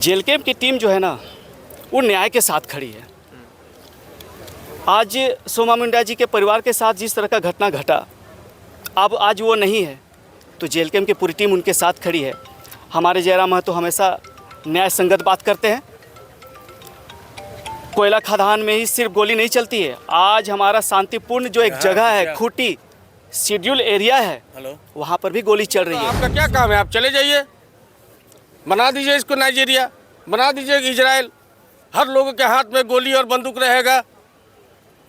जेलकेम की टीम जो है ना वो न्याय के साथ खड़ी है। आज सोमा मुंडा जी के परिवार के साथ जिस तरह का घटना घटा, अब आज वो नहीं है तो जेलकेम की पूरी टीम उनके साथ खड़ी है। हमारे जयराम महतो हमेशा न्याय संगत बात करते हैं। कोयला खदान में ही सिर्फ गोली नहीं चलती है। आज हमारा शांतिपूर्ण जो एक जगह है, खूटी शेड्यूल एरिया है, वहाँ पर भी गोली चल रही है। आपका क्या काम है? आप चले जाइए, बना दीजिए इसको नाइजीरिया, बना दीजिए इजराइल। हर लोगों के हाथ में गोली और बंदूक रहेगा,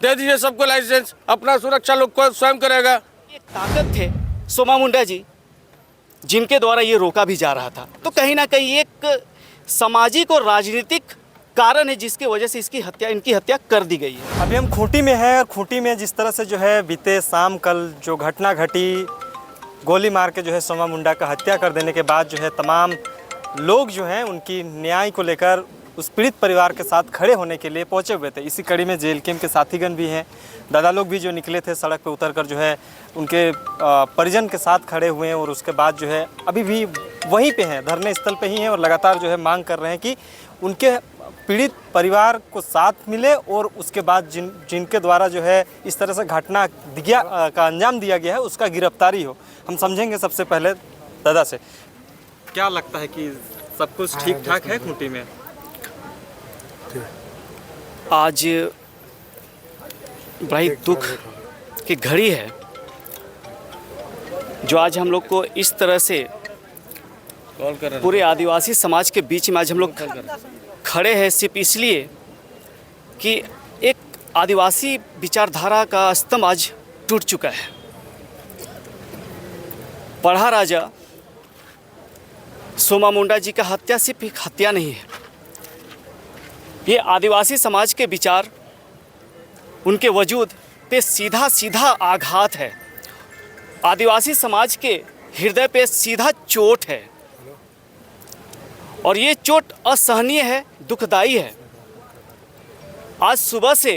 दे दीजिए सबको लाइसेंस, अपना सुरक्षा लोग को स्वयं करेगा। ये ताकत थे सोमा मुंडा जी जिनके द्वारा ये रोका भी जा रहा था। तो कहीं ना कहीं एक सामाजिक और राजनीतिक कारण है जिसकी वजह से इनकी हत्या कर दी गई है। अभी हम खूंटी में हैं और खूंटी में जिस तरह से जो है बीते शाम कल जो घटना घटी, गोली मार के जो है सोमा मुंडा का हत्या कर देने के बाद जो है तमाम लोग जो हैं उनकी न्याय को लेकर उस पीड़ित परिवार के साथ खड़े होने के लिए पहुंचे हुए थे। इसी कड़ी में जेलकेम के साथीगण भी हैं, दादा लोग भी जो निकले थे सड़क पे उतरकर जो है उनके परिजन के साथ खड़े हुए हैं और उसके बाद जो है अभी भी वहीं पे हैं, धरने स्थल पे ही हैं और लगातार जो है मांग कर रहे हैं कि उनके पीड़ित परिवार को साथ मिले और उसके बाद जिनके द्वारा जो है इस तरह से घटना का अंजाम दिया गया है उसका गिरफ्तारी हो। हम समझेंगे सबसे पहले दादा से, क्या लगता है कि सब कुछ ठीक ठाक है खूंटी में? आज बड़ी दुख की घड़ी है जो आज हम लोग को इस तरह से पूरे आदिवासी समाज के बीच में आज हम लोग खड़े हैं, सिर्फ इसलिए कि एक आदिवासी विचारधारा का स्तंभ आज टूट चुका है। पढ़ा राजा सोमा मुंडा जी का हत्या सिर्फ एक हत्या नहीं है, ये आदिवासी समाज के विचार, उनके वजूद पे सीधा सीधा आघात है। आदिवासी समाज के हृदय पे सीधा चोट है और ये चोट असहनीय है, दुखदाई है। आज सुबह से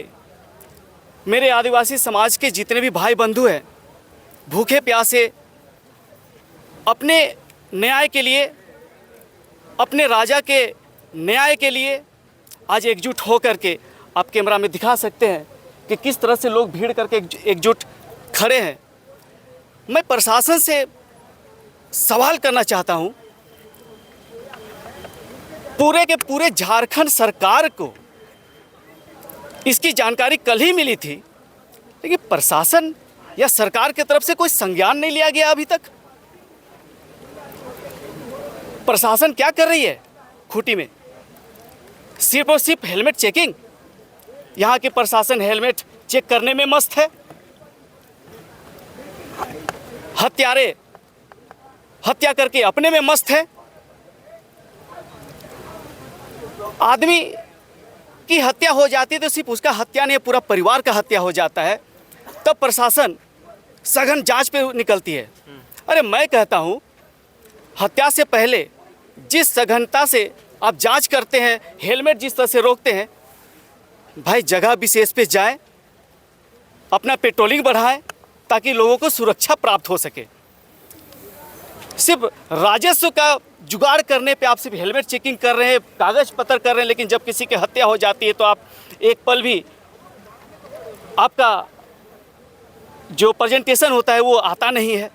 मेरे आदिवासी समाज के जितने भी भाई बंधु हैं भूखे प्यासे अपने न्याय के लिए, अपने राजा के न्याय के लिए आज एकजुट हो करके, आप कैमरा में दिखा सकते हैं कि किस तरह से लोग भीड़ करके एकजुट खड़े हैं। मैं प्रशासन से सवाल करना चाहता हूं, पूरे के पूरे झारखंड सरकार को इसकी जानकारी कल ही मिली थी, लेकिन प्रशासन या सरकार की तरफ से कोई संज्ञान नहीं लिया गया अभी तक। प्रशासन क्या कर रही है खूंटी में? सिर्फ और सिर्फ हेलमेट चेकिंग। यहाँ के प्रशासन हेलमेट चेक करने में मस्त है। हत्यारे हत्या करके अपने में मस्त है। आदमी की हत्या हो जाती है तो सिर्फ उसका हत्या नहीं, पूरा परिवार का हत्या हो जाता है, तब प्रशासन सघन जांच पे निकलती है। अरे मैं कहता हूँ हत्या से पहले जिस सघनता से आप जांच करते हैं, हेलमेट जिस तरह से रोकते हैं, भाई जगह विशेष पे जाएं, अपना पेट्रोलिंग बढ़ाएं ताकि लोगों को सुरक्षा प्राप्त हो सके। सिर्फ राजस्व का जुगाड़ करने पे आप सिर्फ हेलमेट चेकिंग कर रहे हैं, कागज पत्र कर रहे हैं, लेकिन जब किसी की हत्या हो जाती है तो आप एक पल भी आपका जो प्रेजेंटेशन होता है वो आता नहीं है।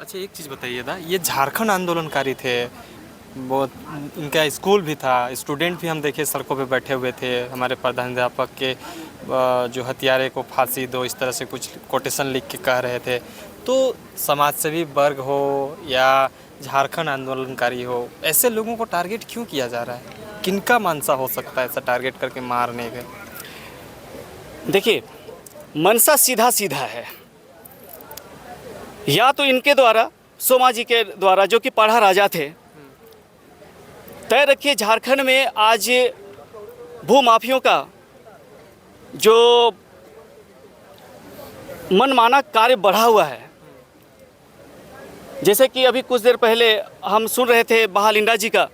अच्छा एक चीज़ बताइए दा, ये झारखंड आंदोलनकारी थे, वो इनका स्कूल भी था, स्टूडेंट भी हम देखे सड़कों पे बैठे हुए थे, हमारे प्रधानाध्यापक के जो हत्यारे को फांसी दो इस तरह से कुछ कोटेशन लिख के कह रहे थे। तो समाजसेवी वर्ग हो या झारखंड आंदोलनकारी हो, ऐसे लोगों को टारगेट क्यों किया जा रहा है? किनका मनसा हो सकता है ऐसा टारगेट करके मारने के? देखिए, मनसा सीधा सीधा है, या तो इनके द्वारा, सोमा जी के द्वारा जो कि पढ़ा राजा थे, तय रखिए झारखंड में आज भूमाफियों का जो मनमाना कार्य बढ़ा हुआ है। जैसे कि अभी कुछ देर पहले हम सुन रहे थे महालिंडा जी का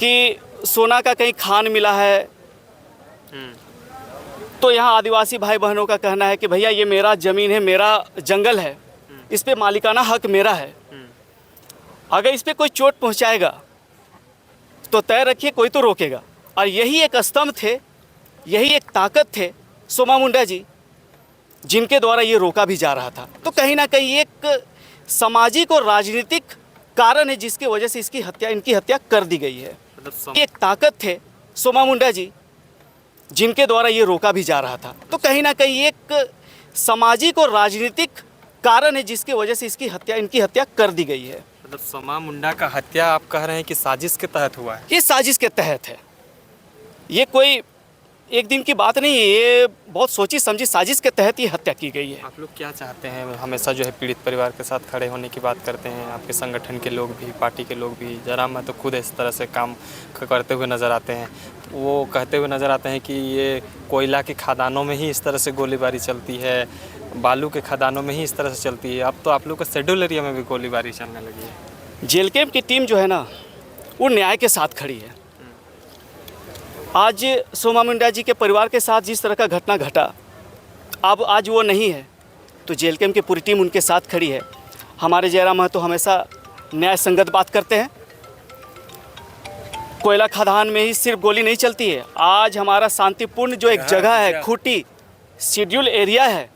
कि सोना का कहीं खान मिला है, तो यहाँ आदिवासी भाई बहनों का कहना है कि भैया ये मेरा ज़मीन है, मेरा जंगल है, इस पे मालिकाना हक मेरा है। अगर इस पे कोई चोट पहुँचाएगा तो तय रखिए, कोई तो रोकेगा। और यही एक स्तंभ थे, यही एक ताकत थे सोमा मुंडा जी, जिनके द्वारा ये रोका भी जा रहा था। तो कहीं ना कहीं एक सामाजिक और राजनीतिक कारण है जिसकी वजह से इनकी हत्या कर दी गई है। ये एक ताकत थे सोमा मुंडा जी, जिनके द्वारा ये रोका भी जा रहा था। तो कहीं ना कहीं एक सामाजिक और राजनीतिक कारण है जिसकी वजह से इनकी हत्या कर दी गई है। मतलब सोमा मुंडा का हत्या आप कह रहे हैं कि साजिश के तहत हुआ है? ये साजिश के तहत है, ये कोई एक दिन की बात नहीं है, ये बहुत सोची समझी साजिश के तहत ये हत्या की गई है। आप लोग क्या चाहते हैं? हमेशा जो है पीड़ित परिवार के साथ खड़े होने की बात करते हैं, आपके संगठन के लोग भी, पार्टी के लोग भी। जरा मैं तो खुद इस तरह से काम करते हुए नज़र आते हैं। वो कहते हुए नज़र आते हैं कि ये कोयला की खदानों में ही इस तरह से गोलीबारी चलती है, बालू के खदानों में ही इस तरह से चलती है। अब तो आप लोग का शेड्यूल एरिया में भी गोलीबारी चलने लगी है। जेल कैंप की टीम जो है ना, वो न्याय के साथ खड़ी है। आज सोमा मुंडा जी के परिवार के साथ जिस तरह का घटना घटा, अब आज वो नहीं है, तो जेल कैंप की पूरी टीम उनके साथ खड़ी है। हमारे जयराम महतो हमेशा न्याय संगत बात करते हैं। कोयला खदान में ही सिर्फ गोली नहीं चलती है, आज हमारा शांतिपूर्ण जो एक जगह है, खूंटी शेड्यूल एरिया है,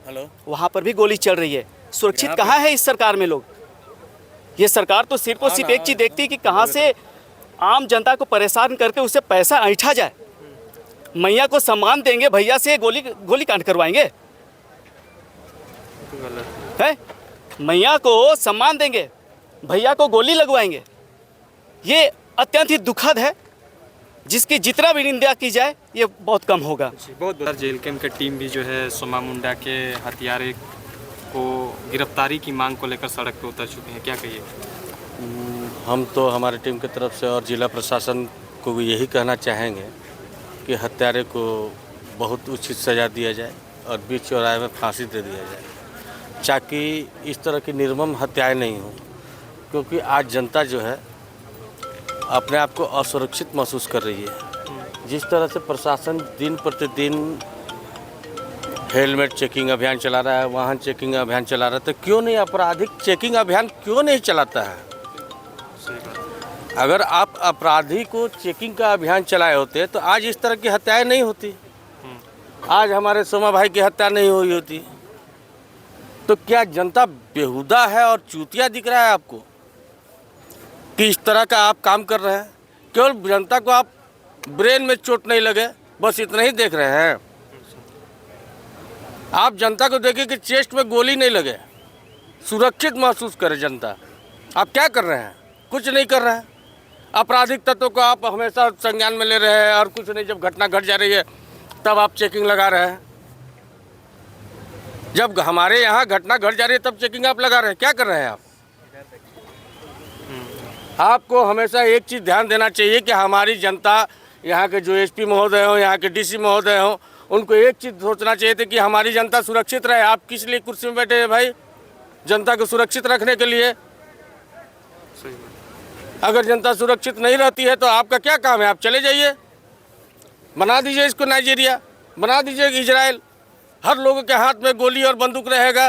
वहाँ पर भी गोली चल रही है। सुरक्षित कहाँ है इस सरकार में लोग? ये सरकार तो सिर्फ और सिर्फ एक चीज़ देखती है कि कहाँ से आम जनता को परेशान करके उससे पैसा ऐंठा जाए। मैया को सम्मान देंगे, भैया से गोली कांड करवाएंगे है? मैया को सम्मान देंगे, भैया को गोली लगवाएंगे। ये अत्यंत ही दुखद है, जिसकी जितना भी निंदा की जाए ये बहुत कम होगा। बहुत जेल कैंप की टीम भी जो है सोमा मुंडा के हत्यारे को गिरफ्तारी की मांग को लेकर सड़क पर उतर चुके हैं, क्या कहिए? हम तो हमारी टीम की तरफ से और जिला प्रशासन को भी यही कहना चाहेंगे कि हत्यारे को बहुत उचित सज़ा दिया जाए और बीच चौराहे में फांसी दे दिया जाए, ताकि इस तरह की निर्मम हत्याएं नहीं हो। क्योंकि आज जनता जो है अपने आप को असुरक्षित महसूस कर रही है। जिस तरह से प्रशासन दिन प्रतिदिन हेलमेट चेकिंग अभियान चला रहा है, वाहन चेकिंग अभियान चला रहा है, तो क्यों नहीं आपराधिक चेकिंग अभियान क्यों नहीं चलाता है? अगर आप अपराधी को चेकिंग का अभियान चलाए होते तो आज इस तरह की हत्याएं नहीं होती, आज हमारे सोमा भाई की हत्या नहीं हुई होती। तो क्या जनता बेहुदा है और चूतिया दिख रहा है आपको कि इस तरह का आप काम कर रहे हैं? केवल जनता को आप ब्रेन में चोट नहीं लगे, बस इतना ही देख रहे हैं। आप जनता को देखिए कि चेस्ट में गोली नहीं लगे, सुरक्षित महसूस करे जनता। आप क्या कर रहे हैं? कुछ नहीं कर रहे हैं। आपराधिक तत्वों को आप हमेशा संज्ञान में ले रहे हैं और कुछ नहीं। जब घटना घट जा रही है तब आप चेकिंग लगा रहे हैं, जब हमारे यहाँ घटना घट जा रही है तब चेकिंग आप लगा रहे हैं। क्या कर रहे हैं आप? आपको हमेशा एक चीज़ ध्यान देना चाहिए कि हमारी जनता, यहाँ के जो एसपी महोदय हों, यहाँ के डीसी महोदय हों, उनको एक चीज़ सोचना चाहिए था कि हमारी जनता सुरक्षित रहे। आप किस लिए कुर्सी में बैठे हैं भाई? जनता को सुरक्षित रखने के लिए। अगर जनता सुरक्षित नहीं रहती है तो आपका क्या काम है? आप चले जाइए, बना दीजिए इसको नाइजीरिया, बना दीजिए इजराइल। हर लोगों के हाथ में गोली और बंदूक रहेगा,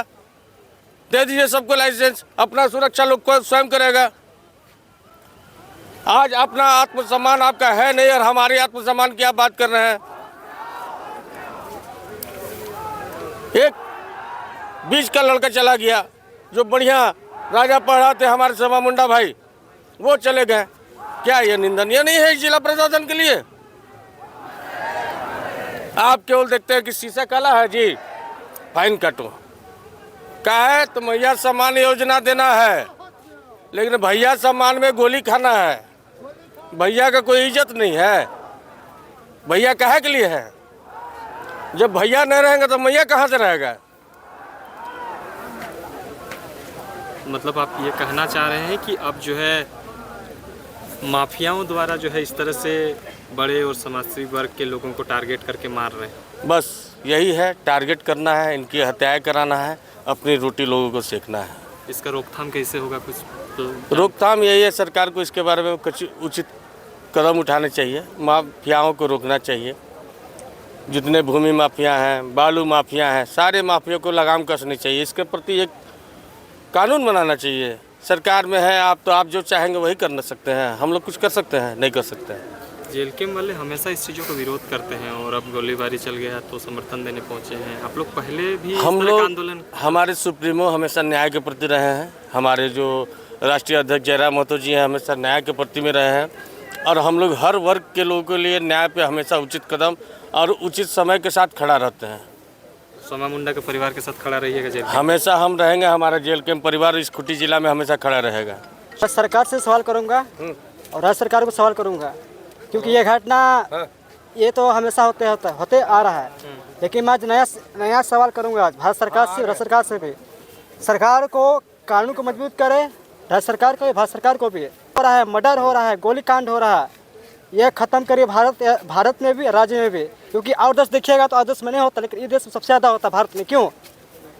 दे दीजिए सबको लाइसेंस, अपना सुरक्षा लोग को स्वयं करेगा। आज अपना आत्मसम्मान आपका है नहीं और हमारे आत्मसम्मान की आप बात कर रहे हैं। एक बीच का लड़का चला गया जो बढ़िया राजा पढ़ाते हमारे सोमा मुंडा भाई, वो चले गए। क्या ये निंदनीय नहीं है जिला प्रशासन के लिए? आप केवल देखते हैं कि शीशा काला है जी, फाइन कटो का है तो भैया सम्मान योजना देना है, लेकिन भैया सम्मान में गोली खाना है। भैया का कोई इज्जत नहीं है। भैया काहे के लिए है? जब भैया नहीं रहेंगे तो मैया कहाँ से रहेगा? मतलब आप ये कहना चाह रहे हैं कि अब जो है माफियाओं द्वारा जो है इस तरह से बड़े और समाजसेवी वर्ग के लोगों को टारगेट करके मार रहे हैं? बस यही है, टारगेट करना है, इनकी हत्याएं कराना है, अपनी रोटी लोगों को सेकना है। इसका रोकथाम कैसे होगा? कुछ तो रोकथाम यही है, सरकार को इसके बारे में कुछ उचित कदम उठाने चाहिए। माफियाओं को रोकना चाहिए। जितने भूमि माफिया हैं, बालू माफिया हैं, सारे माफिया को लगाम कसनी चाहिए। इसके प्रति एक कानून बनाना चाहिए सरकार में है आप, तो आप जो चाहेंगे वही कर न सकते हैं। हम लोग कुछ कर सकते हैं? नहीं कर सकते हैं। जेएलके वाले हमेशा इस चीज़ों का विरोध करते हैं और अब गोलीबारी चल गया तो समर्थन देने पहुंचे हैं। आप लोग पहले भी इस हम तरह का लोग, आंदोलन हमारे सुप्रीमो हमेशा न्याय के प्रति रहे हैं। हमारे जो राष्ट्रीय अध्यक्ष जयराम महतो जी हैं हमेशा न्याय के प्रति में रहे हैं और हम लोग हर वर्ग के लोगों के लिए न्याय पे हमेशा उचित कदम और उचित समय के साथ खड़ा रहते हैं। सोमा मुंडा के परिवार के साथ खड़ा रहिएगा जेल हमेशा हम रहेंगे। हमारा जेल के परिवार इस खूंटी जिला में हमेशा खड़ा रहेगा। सरकार से सवाल करूंगा और राज्य सरकार को सवाल करूंगा, क्योंकि ये घटना ये तो हमेशा होते आ रहा है। लेकिन मैं आज नया सवाल करूंगा आज भारत सरकार से, राज्य सरकार से भी। सरकार को कानून को मजबूत करे, राज्य सरकार को, भारत सरकार को भी। हो रहा है मर्डर, हो रहा है गोली कांड हो रहा है, ये खत्म करिए भारत में भी, राज्य में भी। क्योंकि और देश देखिएगा तो और देश में नहीं होता, लेकिन ये देश में सबसे ज़्यादा होता है भारत में। क्यों?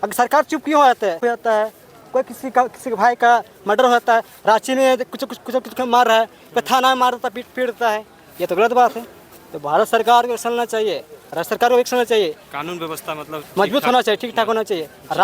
अगर सरकार चुप क्यों होता है? कोई किसी के भाई का मर्डर होता है, रांची में कुछ मार रहा है, कोई थाना में मार देता है, पीट देता है, ये तो गलत बात है। तो भारत सरकार को एक्शन लेना चाहिए, राज्य सरकार को एक्शन लेना चाहिए, कानून व्यवस्था मतलब मजबूत होना चाहिए, ठीक ठाक होना चाहिए। राष्ट्र